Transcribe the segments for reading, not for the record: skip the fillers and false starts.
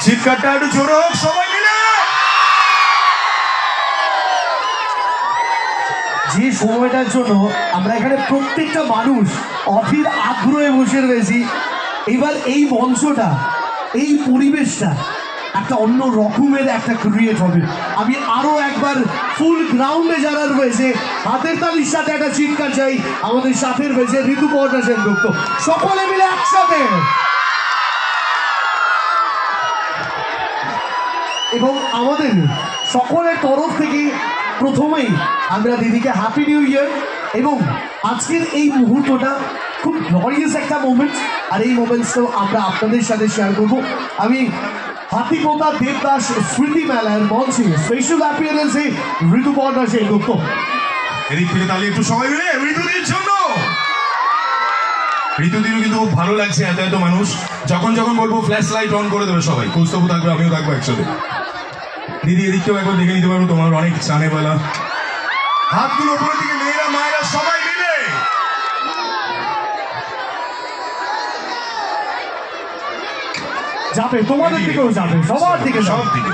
চিৎকারটা একটু জোরে হোক সবাই মিলে। যে সময়টার জন্য আমরা এখানে প্রত্যেকটা মানুষ অধীর আগ্রহে বসে রয়েছি, এবার এই মঞ্চটা, এই পরিবেশটা একটা অন্য রকমের একটা ক্রিয়েট হবে। আমি আরো একবার ফুল গ্রাউন্ডে যারা রয়েছে হাতের তালির সাথে একটা চিৎকার চাই। আমাদের সাথে রয়েছে ঋতুপর্ণা সেনগুপ্ত, সকলে মিলে একসাথে। এবং আমাদের সকলের তরফ থেকে প্রথমেই আমরা দিদিকে হ্যাপি নিউ ইয়ার। এবং আজকের এই মুহূর্তটা খুব গ্লোরিয়াস একটা মোমেন্টস, আর এই মোমেন্টসটাও আমরা আপনাদের সাথে শেয়ার করব। আমি হাতিপোতা দেবদাস স্মৃতি মেলার মঞ্চে স্পেশাল অ্যাপিয়ারেন্সে ঋতুপর্ণা সেনগুপ্ত। এদিক থেকে তাহলে একটু সবাই মিলে ঋতুদির জন্য। ঋতুদিরও কিন্তু খুব ভালো লাগছে, এত এত মানুষ। যখন যখন বলবো ফ্ল্যাশ লাইট অন করে দেবে সবাই, কৌস্তবু থাকবে, আমিও থাকবো একসাথে। দিদি এদিকটাও একবার দেখে নিতে পারবো, তোমার অনেক চানে বেলা। হাতগুলো উপরের দিকে, মেয়েরা মায়েরা সবাই মিলে। যাবে তোমাদের দিকেও যাবে, সবার দিকে, সব দিকে।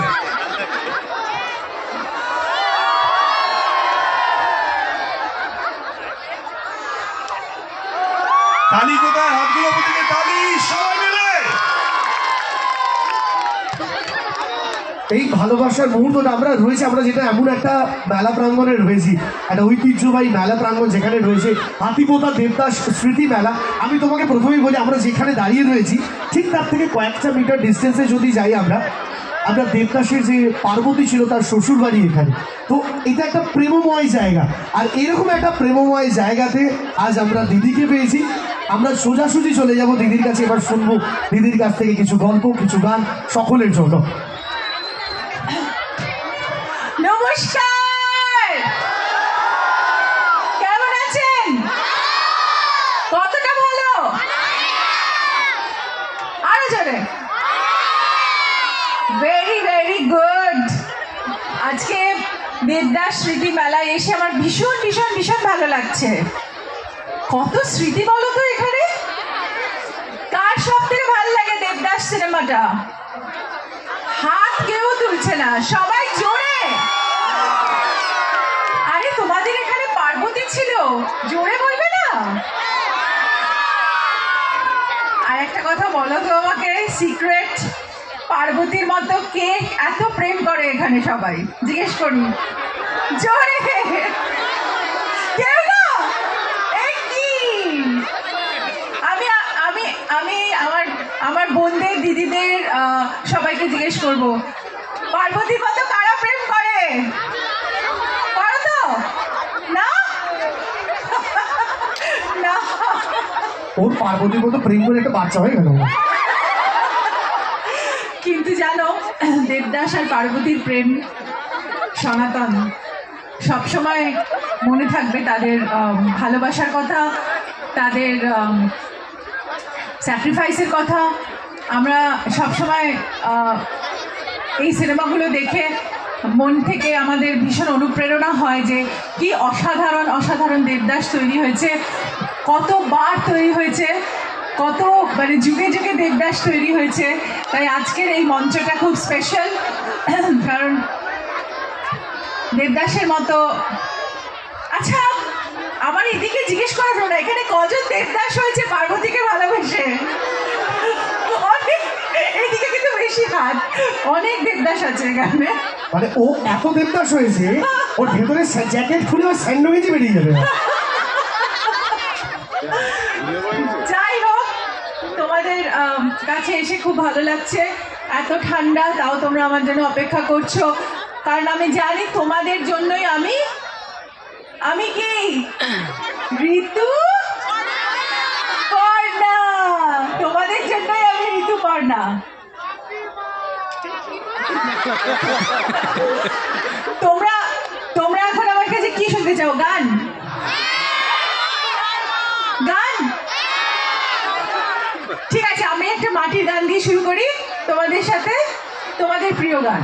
তালি কোথায়? হাতগুলো উপর দিকে, তালি সবাই মিলে। এই ভালোবাসার মুহূর্তটা আমরা রয়েছে, আমরা যেটা এমন একটা মেলা প্রাঙ্গণে রয়েছি, একটা ঐতিহ্যবাহী মেলা প্রাঙ্গণ যেখানে রয়েছে হাতিপোতা দেবদাস স্মৃতি মেলা। আমি তোমাকে প্রথমেই বলি, আমরা যেখানে দাঁড়িয়ে রয়েছি ঠিক তার থেকে কয়েকটা মিটার ডিস্টেন্সে যদি যাই আমরা দেবদাসের যে পার্বতী ছিল তার শ্বশুর বাড়ি এখানে। তো এটা একটা প্রেমময় জায়গা, আর এরকম একটা প্রেমময় জায়গাতে আজ আমরা দিদিকে পেয়েছি। আমরা সোজাসুজি চলে যাব দিদির কাছে, এবার শুনবো দিদির কাছ থেকে কিছু গল্প, কিছু গান সকলের জন্য। নমস্কার, কেমন আছেন? কতটা ভালো? আরো জোরে। Very very good. আজকে দেবদাস স্মৃতি মেলায় এসে আমার ভীষণ ভীষণ ভীষণ ভালো লাগছে। কত স্মৃতি বলো তো এখানে। কার সব থেকে ভালো লাগে দেবদাস সিনেমাটা? হাত কেউ তুলছে না, সবাই জোরে। আরে তোমাদের এখানে পার্বতী ছিল, জোরে বলবে না? আর একটা কথা বলো তো আমাকে, সিক্রেট পার্বতীর মতো কে এত প্রেম করে এখানে? সবাই জিজ্ঞেস করি, জোরে। কেউ না? এই কি? আমি আমি আমি আমার আমার বোনদের, দিদিদের, সবাইকে জিজ্ঞেস করবো, পার্বতীর মতো কারা প্রেম করে? করো তো? না না, ওর পার্বতীর মতো প্রেম করে একটা বাচ্চা হয়ে গেল। কিন্তু জানো, দেবদাস আর পার্বতীর প্রেম সনাতন, সবসময় মনে থাকবে তাদের ভালোবাসার কথা, তাদের স্যাক্রিফাইসের কথা। আমরা সবসময় এই সিনেমাগুলো দেখে মন থেকে আমাদের ভীষণ অনুপ্রেরণা হয় যে কি অসাধারণ অসাধারণ দেবদাস তৈরি হয়েছে, কতবার তৈরি হয়েছে, কত মানে যুগে যুগে দেবদাস তৈরি হয়েছে। তাই আজকের এই মঞ্চটা খুব স্পেশাল, কারণ দেবদাসের মতো। আচ্ছা, আমার এদিকে জিজ্ঞেস করা হলো না, এখানে কজন দেবদাস হয়েছে পার্বতীকে ভালোবেসে? এদিকে কিন্তু বেশি হাত, অনেক দেবদাস আছে এখানে। মানে ও এত দেবদাস হয়েছে, ওর ভেতরে জ্যাকেট খুলে ওর স্যান্ডো গেঞ্জি বেরিয়ে যাবে। যাই হোক, তোমাদের কাছে এসে খুব ভালো লাগছে। এত ঠান্ডা, তাও তোমরা আমার জন্য অপেক্ষা করছো, কারণ আমি জানি তোমাদের জন্যই আমি কি ঋতুপর্ণা, তোমাদের জন্যই আমি ঋতুপর্ণা। তোমরা তোমরা এখন আমার কাছে কি শুনতে চাও? গান? গান? ঠিক আছে, আমি একটা মাটির গান দিয়ে শুরু করি তোমাদের সাথে, তোমাদের প্রিয় গান।